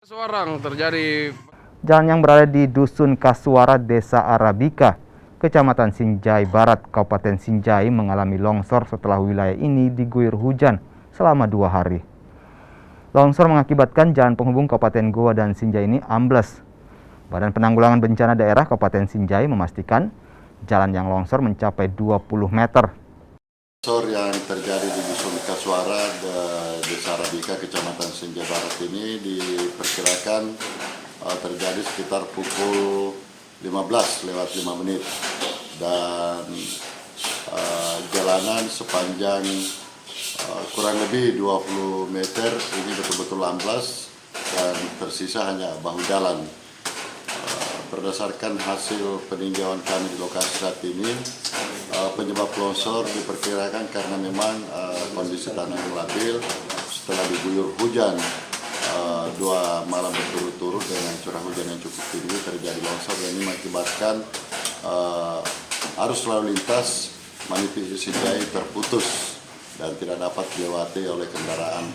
Seorang terjadi. Jalan yang berada di Dusun Kasuara, Desa Arabika, Kecamatan Sinjai Barat, Kabupaten Sinjai mengalami longsor setelah wilayah ini diguyur hujan selama 2 hari. Longsor mengakibatkan jalan penghubung Kabupaten Goa dan Sinjai ini ambles. Badan Penanggulangan Bencana Daerah Kabupaten Sinjai memastikan jalan yang longsor mencapai 20 meter. Longsor yang terjadi di Dusun Kasuara, Desa Arabika, Kecamatan Sinjai Barat ini diperkirakan terjadi sekitar pukul 15:05 dan jalanan sepanjang kurang lebih 20 meter ini betul-betul amblas dan tersisa hanya bahu jalan. Berdasarkan hasil peninjauan kami di lokasi saat ini, penyebab longsor diperkirakan karena memang kondisi tanah yang labil setelah diguyur hujan 2 malam berturut-turut dengan curah hujan yang cukup tinggi, terjadi longsor dan ini mengakibatkan arus lalu lintas Manipis Sinjai terputus dan tidak dapat dilewati oleh kendaraan